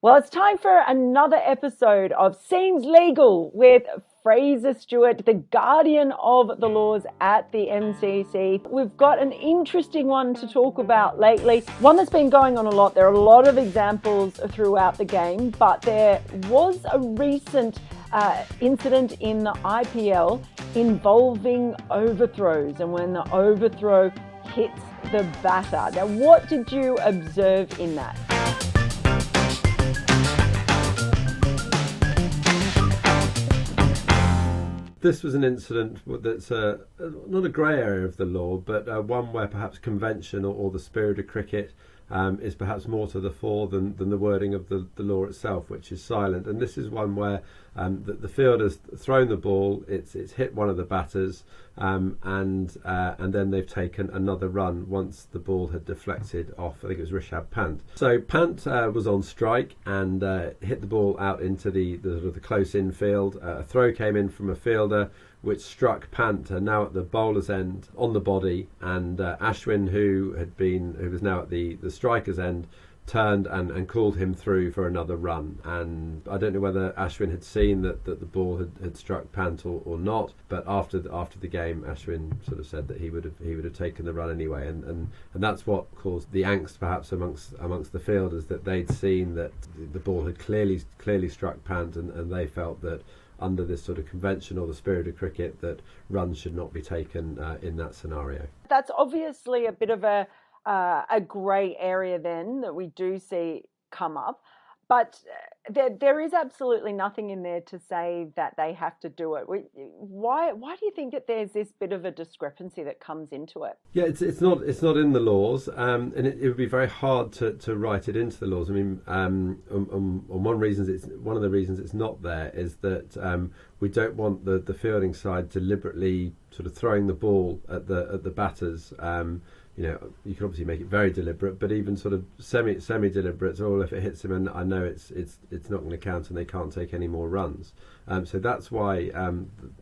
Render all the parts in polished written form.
Well, it's time for another episode of Seems Legal with Fraser Stewart, the guardian of the laws at the MCC. We've got an interesting one to talk about lately, one that's been going on a lot. There are a lot of examples throughout the game, but there was a recent incident in the IPL involving overthrows, and when the overthrow hits the batter. Now, what did you observe in that? This was an incident that's not a grey area of the law, but one where perhaps convention or the spirit of cricket is perhaps more to the fore than the wording of the law itself, which is silent. And this is one where the fielder's thrown the ball, it's hit one of the batters, and then they've taken another run once the ball had deflected off. I think it was Rishabh Pant. So Pant was on strike and hit the ball out into the sort of the close infield. A throw came in from a fielder which struck Pant now at the bowler's end on the body, and Ashwin, who was now at the striker's end, turned and called him through for another run. And I don't know whether Ashwin had seen that the ball had struck Pant or not, but after the game, Ashwin sort of said that he would have taken the run anyway, and that's what caused the angst perhaps amongst the fielders, that they'd seen that the ball had clearly struck Pant, and they felt that under this sort of convention or the spirit of cricket, that runs should not be taken in that scenario. That's obviously a bit of a grey area then that we do see come up, but there is absolutely nothing in there to say that they have to do it. Why do you think that there's this bit of a discrepancy that comes into it? Yeah, it's not in the laws, and it would be very hard to write it into the laws. I mean, on one of the reasons it's not there is that we don't want the fielding side deliberately sort of throwing the ball at the batters. You can obviously make it very deliberate, but even sort of semi deliberate. Or if it hits him, and I know it's not going to count, and they can't take any more runs. So that's why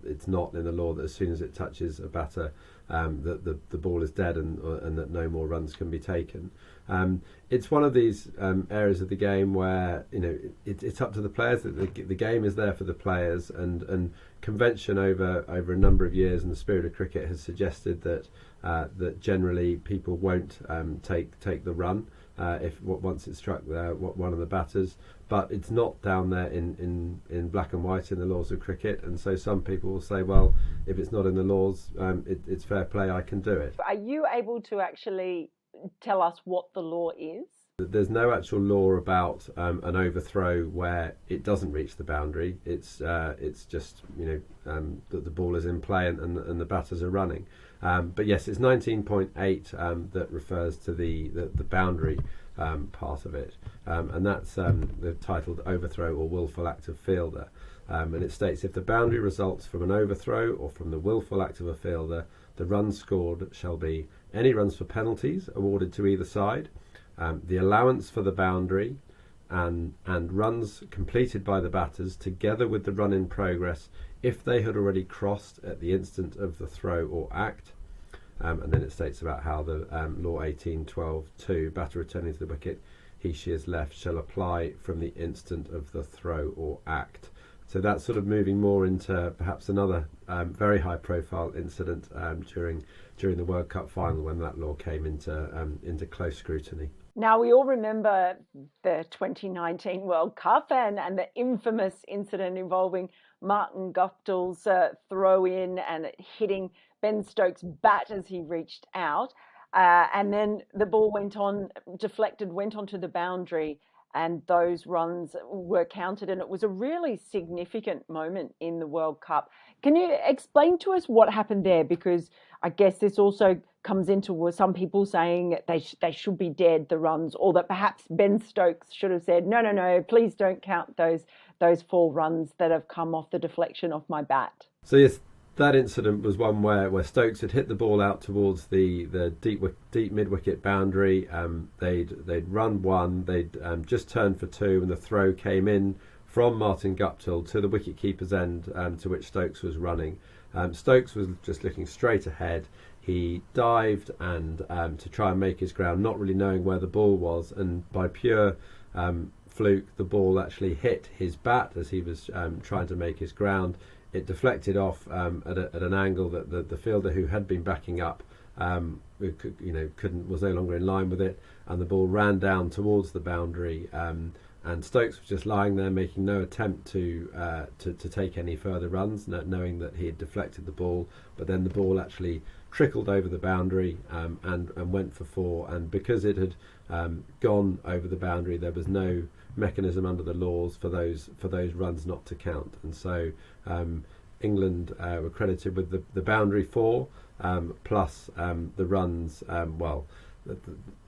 it's not in the law that as soon as it touches a batter, that the ball is dead, and that no more runs can be taken. It's one of these areas of the game where it's up to the players. The game is there for the players, and convention over a number of years, and the spirit of cricket has suggested that generally people won't take the run if once it's struck one of the batters. But it's not down there in black and white in the laws of cricket, and so some people will say, well, if it's not in the laws, it's fair play, I can do it. Are you able to actually tell us what the law is? There's no actual law about an overthrow where it doesn't reach the boundary. It's just that the ball is in play and the batters are running. But yes, it's 19.8 that refers to the boundary part of it, and that's titled overthrow or willful act of fielder. And it states, if the boundary results from an overthrow or from the willful act of a fielder, the runs scored shall be any runs for penalties awarded to either side, the allowance for the boundary, and runs completed by the batters together with the run in progress if they had already crossed at the instant of the throw or act. And then it states about how the law 18.12.2, batter returning to the wicket, he/she is left, shall apply from the instant of the throw or act. So that's sort of moving more into perhaps another very high profile incident during the World Cup final, when that law came into close scrutiny. Now, we all remember the 2019 World Cup and the infamous incident involving Martin Guptill's throw in and hitting Ben Stokes' bat as he reached out. And then the ball deflected, went onto the boundary, and those runs were counted. And it was a really significant moment in the World Cup. Can you explain to us what happened there? Because I guess this also comes into some people saying they should be dead, the runs, or that perhaps Ben Stokes should have said, no, please don't count those 4 runs that have come off the deflection of my bat. So yes, that incident was one where Stokes had hit the ball out towards the deep mid-wicket boundary. They'd run one, they'd just turned for 2, and the throw came in from Martin Guptill to the wicket-keeper's end, to which Stokes was running. Stokes was just looking straight ahead. He dived and to try and make his ground, not really knowing where the ball was, and by pure fluke, the ball actually hit his bat as he was trying to make his ground. It deflected off at an angle that the fielder who had been backing up was no longer in line with it, and the ball ran down towards the boundary. And Stokes was just lying there, making no attempt to take any further runs, knowing that he had deflected the ball. But then the ball actually trickled over the boundary and went for 4. And because it had gone over the boundary, there was no mechanism under the laws for those runs not to count. And so England were credited with the boundary 4 plus the runs.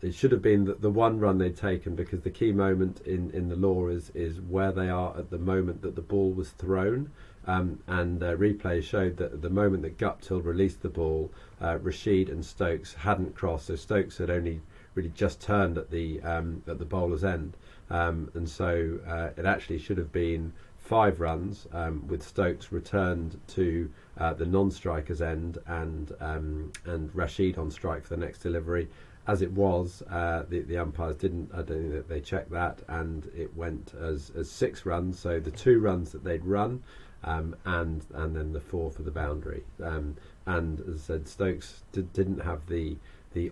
It should have been the 1 run they'd taken, because the key moment in the law is where they are at the moment that the ball was thrown. And replay showed that at the moment that Guptill released the ball, Rashid and Stokes hadn't crossed. So Stokes had only really just turned at the bowler's end, and so it actually should have been 5 runs, with Stokes returned to the non-striker's end and Rashid on strike for the next delivery. As it was, the umpires didn't. I don't think that they checked that, and it went as 6 runs. So the 2 runs that they'd run, and then the 4 for the boundary. And as I said, Stokes didn't have the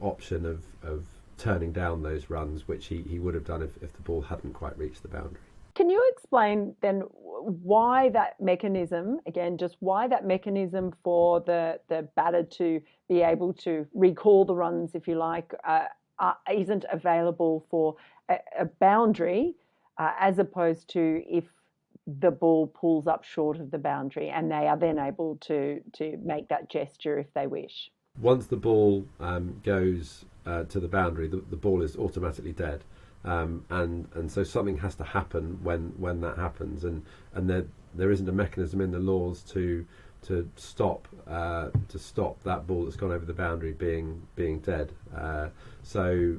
option of turning down those runs, which he would have done if the ball hadn't quite reached the boundary. Can you explain then why that mechanism, again, just why that mechanism for the batter to be able to recall the runs, if you like, isn't available for a boundary, as opposed to if the ball pulls up short of the boundary and they are then able to make that gesture if they wish? Once the ball goes to the boundary, the ball is automatically dead. And so something has to happen when that happens, and there isn't a mechanism in the laws to stop that ball that's gone over the boundary being dead. So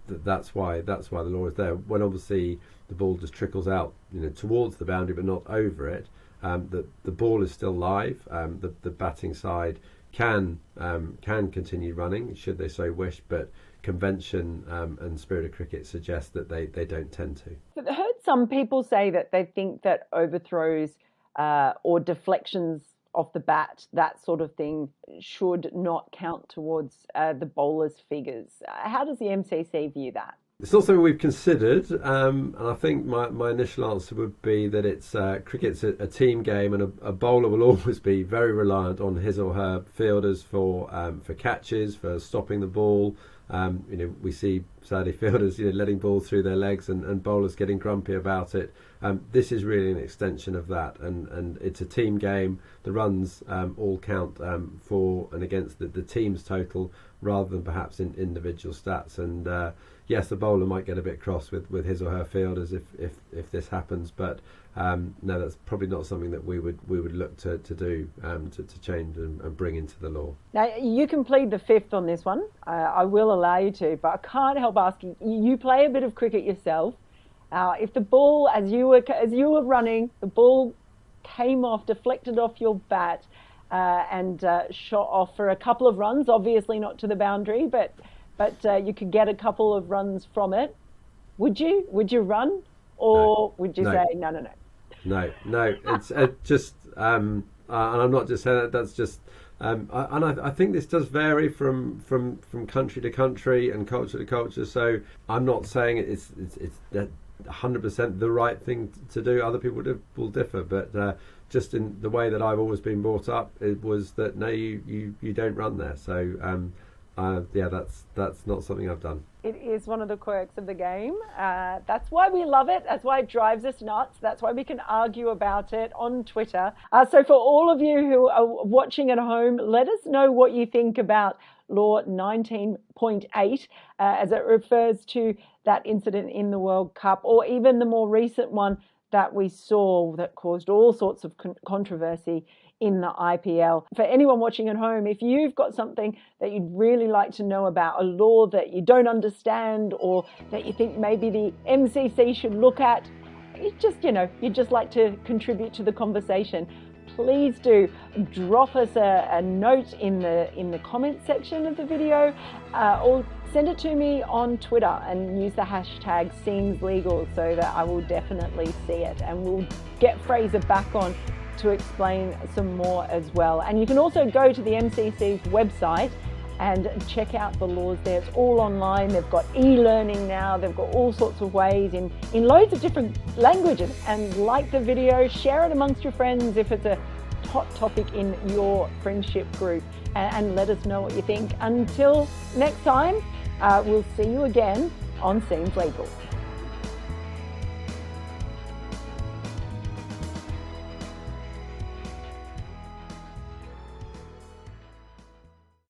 that's why the law is there. When obviously the ball just trickles out, towards the boundary but not over it, the ball is still live. The batting side can continue running should they so wish, but convention and spirit of cricket suggest that they don't tend to. I've heard some people say that they think that overthrows or deflections off the bat, that sort of thing, should not count towards the bowler's figures. How does the MCC view that? It's not something we've considered, and I think my initial answer would be that cricket's a team game, and a bowler will always be very reliant on his or her fielders for catches, for stopping the ball. We see sadly fielders letting balls through their legs, and bowlers getting grumpy about it. This is really an extension of that, and it's a team game. The runs all count for and against the team's total, rather than perhaps in individual stats. And yes, the bowler might get a bit cross with his or her fielders if this happens, but no, that's probably not something that we would look to do to change and bring into the law. Now, you can plead the fifth on this one. I will allow you to, but I can't help asking. You play a bit of cricket yourself. If the ball, as you were running, the ball came off, deflected off your bat, and shot off for a couple of runs. Obviously not to the boundary, but you could get a couple of runs from it. Would you run, or would you say no? No. It's just, and I'm not just saying that. That's just, and I think this does vary from country to country and culture to culture. So I'm not saying it's 100% the right thing to do. Other people will differ, but just in the way that I've always been brought up, it was that no, you don't run there. So that's not something I've done. It is one of the quirks of the game. That's why we love it. That's why it drives us nuts. That's why we can argue about it on Twitter. So for all of you who are watching at home, let us know what you think about Law 19.8 as it refers to that incident in the World Cup, or even the more recent one that we saw that caused all sorts of controversy in the IPL. For anyone watching at home, if you've got something that you'd really like to know about, a law that you don't understand or that you think maybe the MCC should look at, you'd just like to contribute to the conversation, please do drop us a note in the comment section of the video, or send it to me on Twitter and use the hashtag #SeamsLegal so that I will definitely see it, and we'll get Fraser back on to explain some more as well. And you can also go to the MCC's website and check out the laws there. It's all online. They've got e-learning now. They've got all sorts of ways in loads of different languages. And like the video, share it amongst your friends if it's a hot topic in your friendship group, and let us know what you think. Until next time, we'll see you again on Seems Legal.